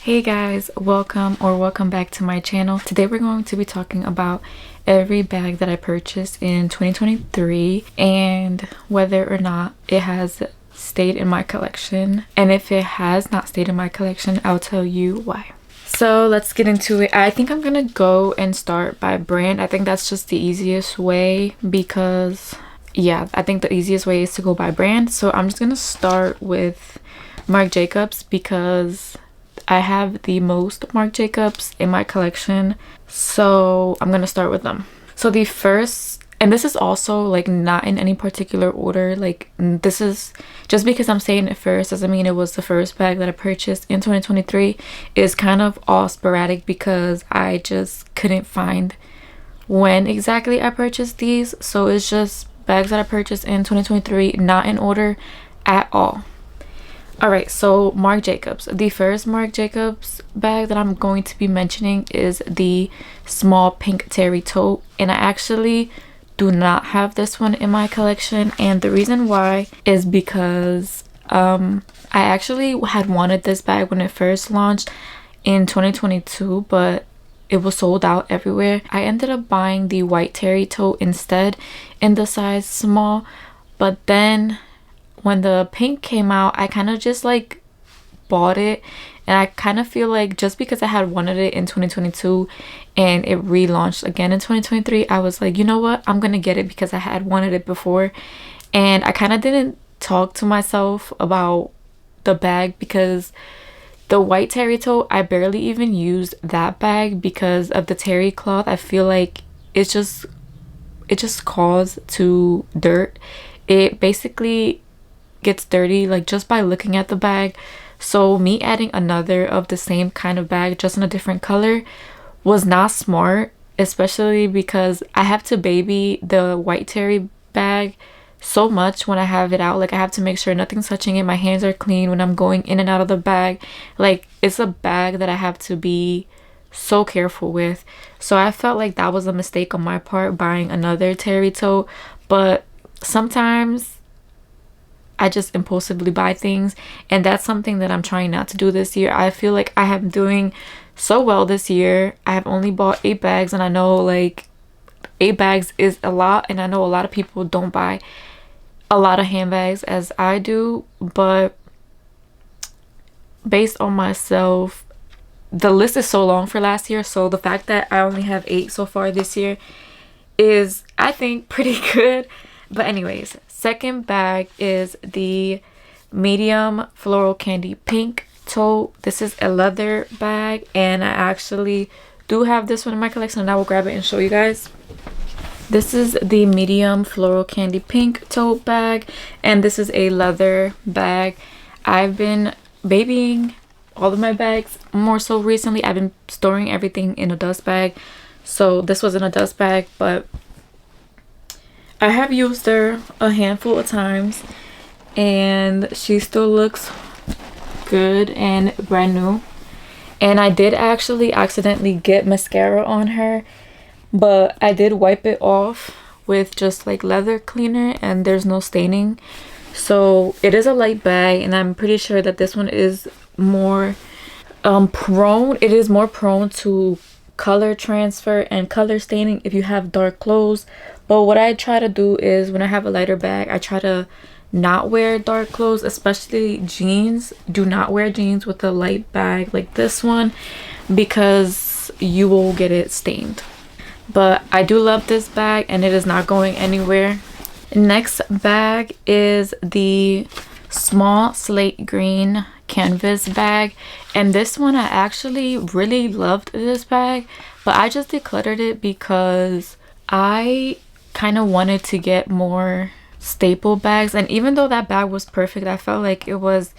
Hey guys, welcome back to my channel. Today we're going to be talking about every bag that I purchased in 2023 and whether or not it has stayed in my collection. And if it has not stayed in my collection, I'll tell you why. So let's get into it. I think I'm gonna go and start by brand. I think that's just the easiest way because I think the easiest way is to go by brand. So I'm just gonna start with Marc Jacobs because I have the most Marc Jacobs in my collection, so I'm gonna start with them. So the first, and this is also like not in any particular order, like this is just because I'm saying it first doesn't mean it was the first bag that I purchased in 2023. Is kind of all sporadic because I just couldn't find when exactly I purchased these, so it's just bags that I purchased in 2023, not in order at all. All right, so Marc Jacobs. The first Marc Jacobs bag that I'm going to be mentioning is the small pink terry tote, and I actually do not have this one in my collection, and the reason why is because I actually had wanted this bag when it first launched in 2022, but it was sold out everywhere. I ended up buying the white terry tote instead in the size small, but then when the pink came out, I kind of just like bought it, and I kind of feel like just because I had wanted it in 2022 and it relaunched again in 2023, I was like, you know what, I'm gonna get it because I had wanted it before. And I kind of didn't talk to myself about the bag because the white terry tote, I barely even used that bag because of the terry cloth. I feel like it just calls to dirt. It basically gets dirty like just by looking at the bag, so me adding another of the same kind of bag just in a different color was not smart, especially because I have to baby the white terry bag so much when I have it out. Like I have to make sure nothing's touching it, my hands are clean when I'm going in and out of the bag. Like it's a bag that I have to be so careful with, so I felt like that was a mistake on my part buying another terry tote. But sometimes I just impulsively buy things, and that's something that I'm trying not to do this year. I feel like I am doing so well this year. I have only bought 8 bags, and I know like 8 bags is a lot, and I know a lot of people don't buy a lot of handbags as I do, but based on myself, the list is so long for last year, so the fact that I only have 8 so far this year is, I think, pretty good. But anyways, second bag is the medium floral candy pink tote. This is a leather bag, and I actually do have this one in my collection, and I will grab it and show you guys. This is the medium floral candy pink tote bag, and this is a leather bag. I've been babying all of my bags more so recently. I've been storing everything in a dust bag, so this was in a dust bag, but I have used her a handful of times and she still looks good and brand new. And I did actually accidentally get mascara on her, but I did wipe it off with just like leather cleaner and there's no staining. So it is a light bag, and I'm pretty sure that this one is more prone to color transfer and color staining if you have dark clothes. But what I try to do is when I have a lighter bag, I try to not wear dark clothes, especially jeans. Do not wear jeans with a light bag like this one because you will get it stained. But I do love this bag, and it is not going anywhere. Next bag is the small slate green canvas bag, and this one I actually really loved this bag, but I just decluttered it because I kind of wanted to get more staple bags. And even though that bag was perfect, I felt like it was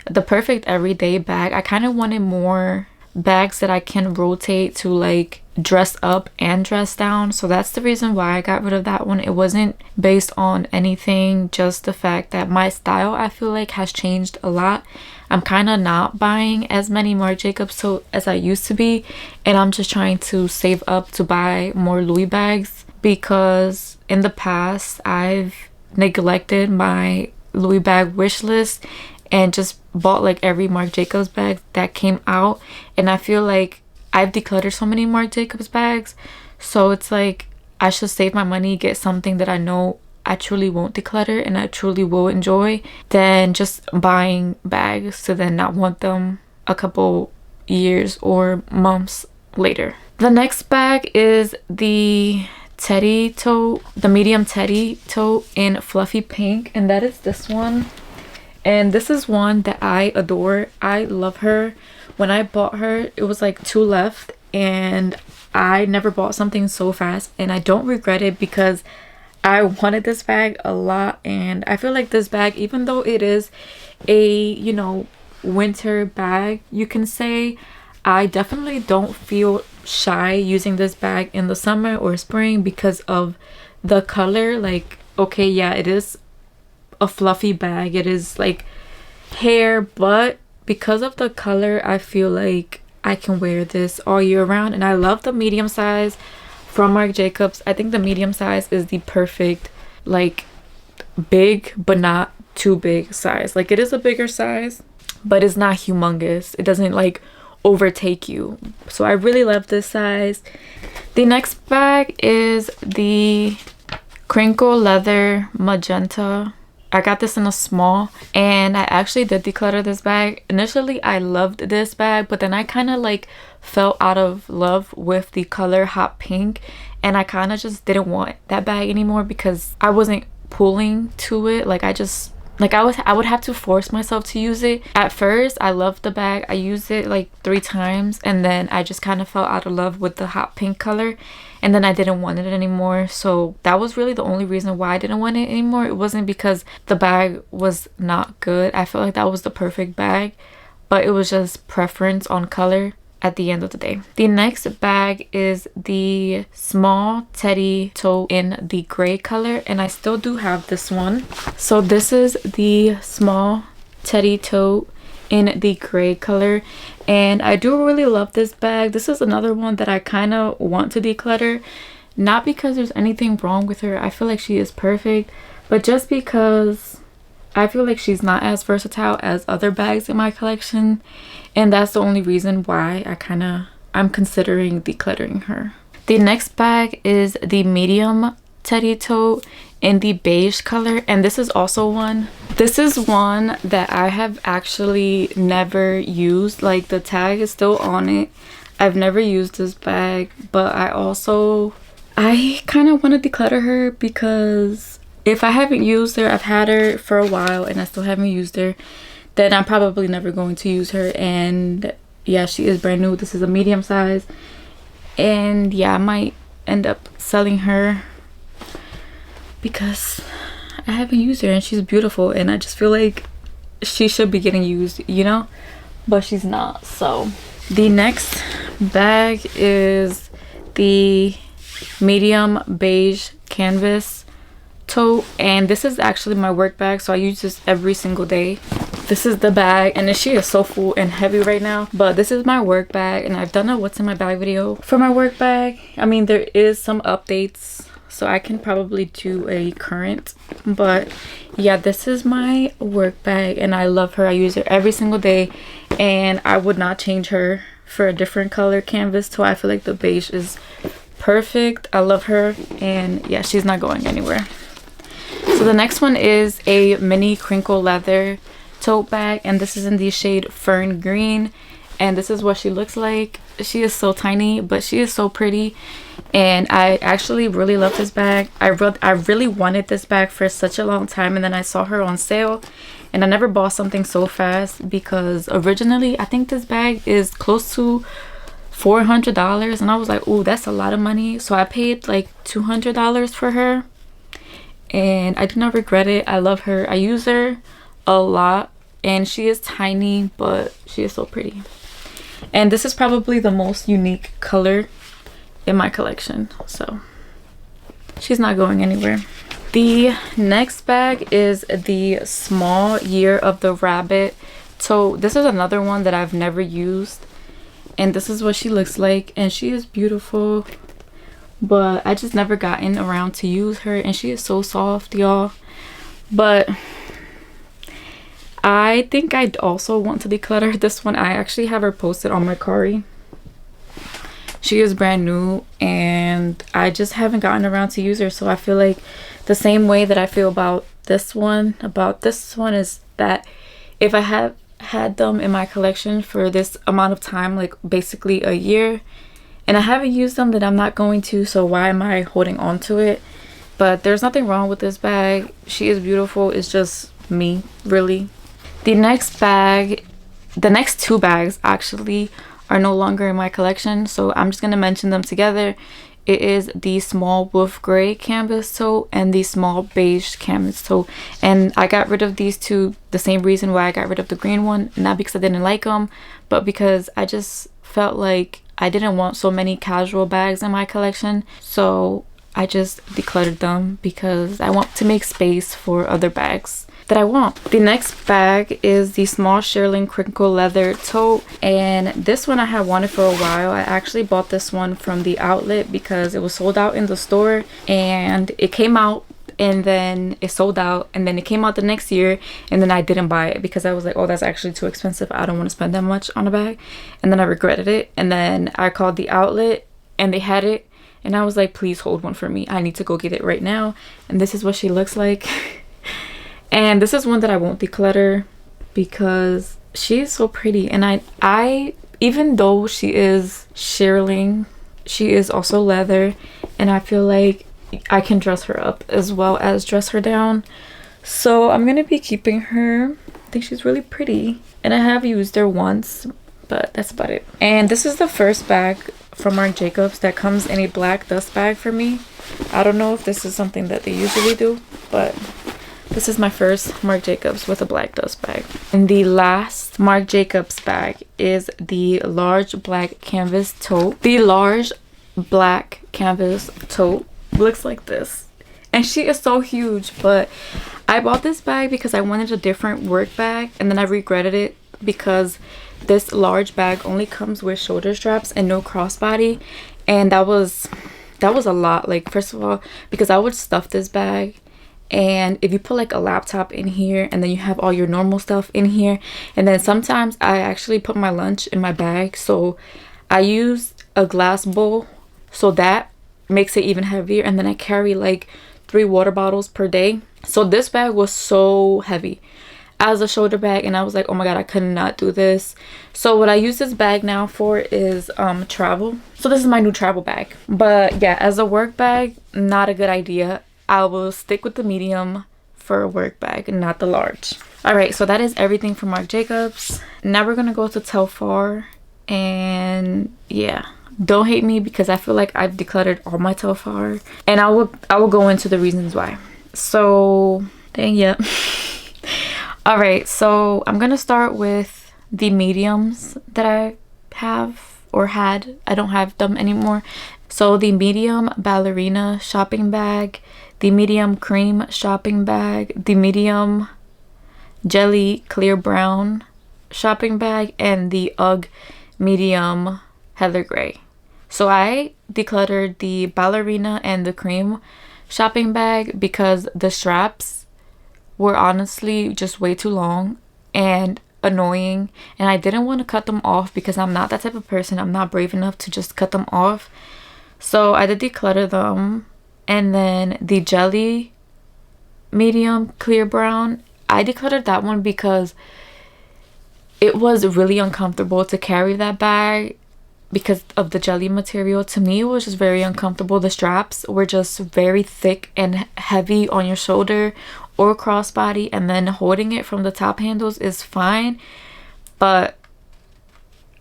the perfect everyday bag, I kind of wanted more bags that I can rotate to like dress up and dress down. So that's the reason why I got rid of that one. It wasn't based on anything, just the fact that my style I feel like has changed a lot. I'm kind of not buying as many Marc Jacobs as I used to be, and I'm just trying to save up to buy more Louis bags because in the past I've neglected my Louis bag wish list, and just bought like every Marc Jacobs bag that came out. And I feel like I've decluttered so many Marc Jacobs bags, so it's like I should save my money, get something that I know I truly won't declutter and I truly will enjoy, than just buying bags to then not want them a couple years or months later. The next bag is the teddy tote, the medium teddy tote in fluffy pink, and that is this one. And this is one that I adore. I love her. When I bought her, it was like 2 left, and I never bought something so fast, and I don't regret it because I wanted this bag a lot. And I feel like this bag, even though it is a, you know, winter bag, you can say, I definitely don't feel shy using this bag in the summer or spring because of the color. Like, okay, yeah, it is a fluffy bag, it is like hair, but because of the color, I feel like I can wear this all year round. And I love the medium size from Marc Jacobs. I think the medium size is the perfect, like, big but not too big size. Like, it is a bigger size, but it's not humongous. It doesn't like overtake you. So I really love this size. The next bag is the crinkle leather magenta. I got this in a small, and I actually did declutter this bag. Initially I loved this bag, but then I kind of like fell out of love with the color hot pink, and I kind of just didn't want that bag anymore because I wasn't pulling to it. Like, I would have to force myself to use it. At first I loved the bag. I used it like 3 times, and then I just kind of fell out of love with the hot pink color, and then I didn't want it anymore. So that was really the only reason why I didn't want it anymore. It wasn't because the bag was not good. I felt like that was the perfect bag, but it was just preference on color at the end of the day. The next bag is the small teddy tote in the gray color, and I still do have this one. So this is the small teddy tote in the gray color, and I do really love this bag. This is another one that I kind of want to declutter, not because there's anything wrong with her. I feel like she is perfect, but just because I feel like she's not as versatile as other bags in my collection, and that's the only reason why I'm considering decluttering her. The next bag is the medium teddy tote in the beige color, and this is one that I have actually never used. Like, the tag is still on it. I've never used this bag, but I kind of want to declutter her because if I haven't used her, I've had her for a while and I still haven't used her, then I'm probably never going to use her. And yeah, she is brand new. This is a medium size, and yeah, I might end up selling her because I haven't used her and she's beautiful, and I just feel like she should be getting used, you know, but she's not. So the next bag is the medium beige canvas tote, and this is actually my work bag, so I use this every single day. This is the bag, and she is so full and heavy right now, but this is my work bag, and I've done a what's in my bag video for my work bag. I mean, there is some updates, so I can probably do a current, but yeah, this is my work bag and I love her. I use her every single day, and I would not change her for a different color canvas, so I feel like the beige is perfect. I love her, and yeah, she's not going anywhere. So the next one is a mini crinkle leather tote bag, and this is in the shade fern green, and this is what she looks like. She is so tiny, but she is so pretty, and I actually really love this bag. I really wanted this bag for such a long time, and then I saw her on sale, and I never bought something so fast because originally I think this bag is close to $400, and I was like, oh, that's a lot of money. So I paid like $200 for her, and I do not regret it. I love her. I use her a lot, and she is tiny, but she is so pretty. And this is probably the most unique color in my collection, so she's not going anywhere. The next bag is the small Year of the Rabbit tote. This is another one that I've never used, and this is what she looks like, and she is beautiful, but I just never gotten around to use her, and she is so soft, y'all. But I think I'd also want to declutter this one. I actually have her posted on my Kari. She is brand new and I just haven't gotten around to use her. So I feel like the same way that I feel about this one is that if I have had them in my collection for this amount of time, like basically a year, and I haven't used them, then I'm not going to, so why am I holding on to it? But there's nothing wrong with this bag. She is beautiful. It's just me, really. The next two bags actually are no longer in my collection, so I'm just gonna mention them together. It is the small wolf gray canvas tote and the small beige canvas tote, and I got rid of these two the same reason why I got rid of the green one, not because I didn't like them, but because I just felt like I didn't want so many casual bags in my collection, so I just decluttered them because I want to make space for other bags that I want. The next bag is the small shearling crinkle leather tote, and this one I have wanted for a while. I actually bought this one from the outlet because it was sold out in the store, and it came out and then it sold out, and then it came out the next year, and then I didn't buy it because I was like, oh, that's actually too expensive. I don't want to spend that much on a bag. And then I regretted it, and then I called the outlet and they had it, and I was like, please hold one for me. I need to go get it right now. And this is what she looks like. And this is one that I won't declutter because she is so pretty, and I even though she is shearling, she is also leather, and I feel like I can dress her up as well as dress her down. So I'm gonna be keeping her. I think she's really pretty, and I have used her once, but that's about it. And this is the first bag from Marc Jacobs that comes in a black dust bag for me. I don't know if this is something that they usually do, but this is my first Marc Jacobs with a black dust bag. And the last Marc Jacobs bag is the large black canvas tote. The large black canvas tote looks like this, and she is so huge, but I bought this bag because I wanted a different work bag, and then I regretted it because this large bag only comes with shoulder straps and no crossbody, and that was a lot. Like, first of all, because I would stuff this bag, and if you put like a laptop in here and then you have all your normal stuff in here, and then sometimes I actually put my lunch in my bag, so I used a glass bowl, so that makes it even heavier, and then I carry like 3 water bottles per day. So this bag was so heavy as a shoulder bag, and I was like, oh my god, I could not do this. So what I use this bag now for is travel. So this is my new travel bag, but yeah, as a work bag, not a good idea. I will stick with the medium for a work bag and not the large. All right, so that is everything from Marc Jacobs. Now we're gonna go to Telfar, and yeah, don't hate me because I feel like I've decluttered all my Telfar, and I will go into the reasons why. So dang, yeah. All right, so I'm gonna start with the mediums that I have or had. I don't have them anymore. So the medium ballerina shopping bag, the medium cream shopping bag, the medium jelly clear brown shopping bag, and the UGG medium heather gray. So I decluttered the ballerina and the cream shopping bag because the straps were honestly just way too long and annoying, and I didn't want to cut them off because I'm not that type of person. I'm not brave enough to just cut them off. So I did declutter them. And then the jelly medium clear brown, I decluttered that one because it was really uncomfortable to carry that bag because of the jelly material. To me, it was just very uncomfortable. The straps were just very thick and heavy on your shoulder or crossbody, and then holding it from the top handles is fine, but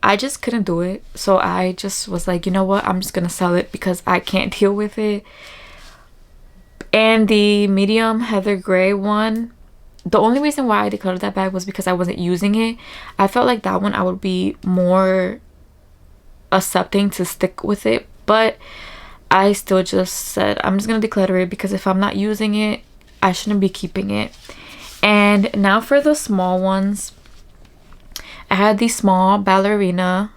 I just couldn't do it. So I just was like, you know what, I'm just gonna sell it because I can't deal with it. And the medium heather gray one, the only reason why I decluttered that bag was because I wasn't using it. I felt like that one I would be more accepting to stick with it, but I still just said I'm just gonna declutter it because if I'm not using it, I shouldn't be keeping it. And now for the small ones, I had the small ballerina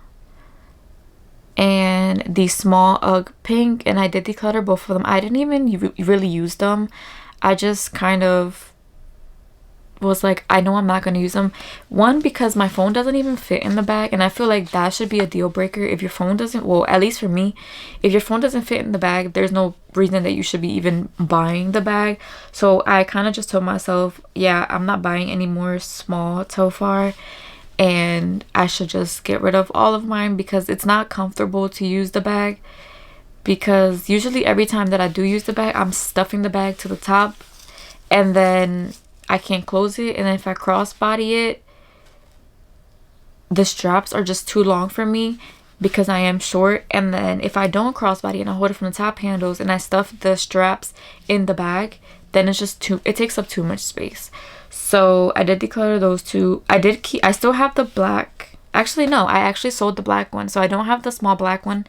and the small UGG pink, and I did declutter both of them. I didn't even really use them. I just kind of was like, I know I'm not going to use them. One, because my phone doesn't even fit in the bag, and I feel like that should be a deal breaker. If your phone doesn't, well, at least for me, if your phone doesn't fit in the bag, there's no reason that you should be even buying the bag. So I kind of just told myself, yeah, I'm not buying any more small Telfar, and I should just get rid of all of mine because it's not comfortable to use the bag. Because usually every time that I do use the bag, I'm stuffing the bag to the top, and then I can't close it, and then if I crossbody it, the straps are just too long for me because I am short. And then if I don't crossbody and I hold it from the top handles and I stuff the straps in the bag, then it's just it takes up too much space. So I did declutter those two. I still have the black. Actually, no, I actually sold the black one, so I don't have the small black one,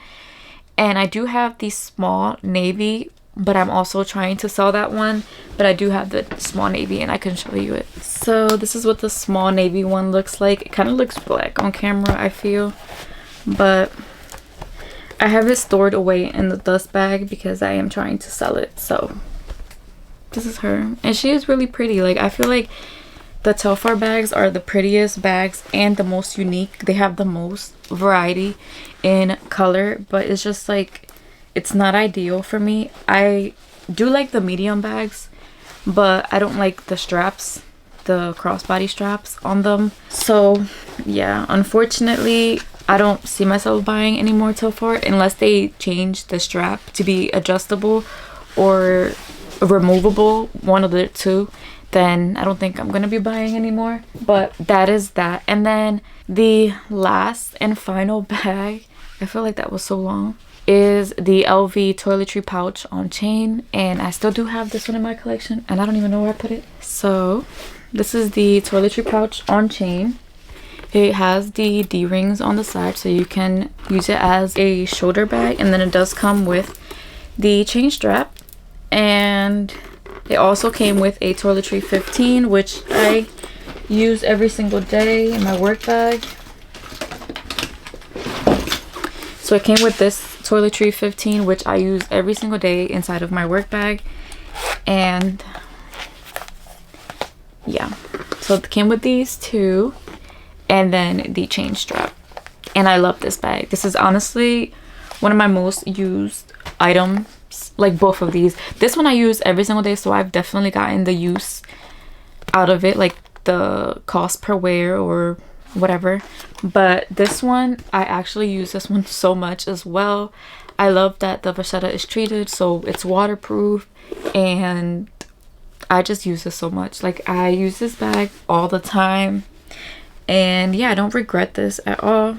and I do have the small navy, but I'm also trying to sell that one. But I do have the small navy, and I can show you it. So this is what the small navy one looks like. It kind of looks black on camera, I feel, but I have it stored away in the dust bag because I am trying to sell it. So this is her, and she is really pretty. Like, I feel like the Telfar bags are the prettiest bags and the most unique. They have the most variety in color, but it's just like, it's not ideal for me. I do like the medium bags, but I don't like the straps, the crossbody straps on them. So yeah, unfortunately, I don't see myself buying any more Telfar unless they change the strap to be adjustable or removable, one of the two. Then I don't think I'm gonna be buying anymore. But that is that. And then the last and final bag, I feel like that was so long, is the LV toiletry pouch on chain, and I still do have this one in my collection, and I don't even know where I put it. So this is the toiletry pouch on chain. It has the D-rings on the side, so you can use it as a shoulder bag, and then it does come with the chain strap, and it also came with a toiletry 15, which I use every single day in my work bag. So it came with this toiletry 15, which I use every single day inside of my work bag. And yeah, so it came with these two, and then the chain strap. And I love this bag. This is honestly one of my most used items, like both of these. This one I use every single day, so I've definitely gotten the use out of it, like the cost per wear or whatever. But this one, I actually use this one so much as well. I love that the vachetta is treated, so it's waterproof, and I just use this so much. Like, I use this bag all the time, and yeah, I don't regret this at all.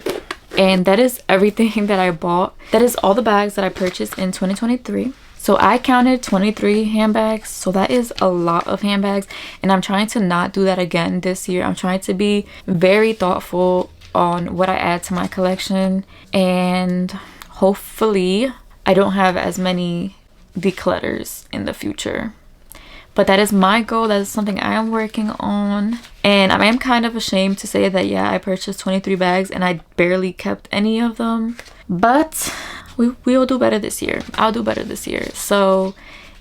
And that is everything that I bought. That is all the bags that I purchased in 2023. So I counted 23 handbags, so that is a lot of handbags, and I'm trying to not do that again this year. I'm trying to be very thoughtful on what I add to my collection, and hopefully I don't have as many declutters in the future. But that is my goal. That is something I am working on, and I am kind of ashamed to say that, yeah, I purchased 23 bags and I barely kept any of them, but we will do better this year. I'll do better this year. So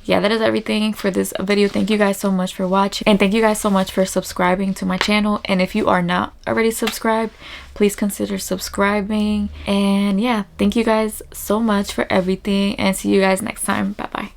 yeah, that is everything for this video. Thank you guys so much for watching, and thank you guys so much for subscribing to my channel. And if you are not already subscribed, please consider subscribing. And yeah, thank you guys so much for everything, and see you guys next time. Bye bye.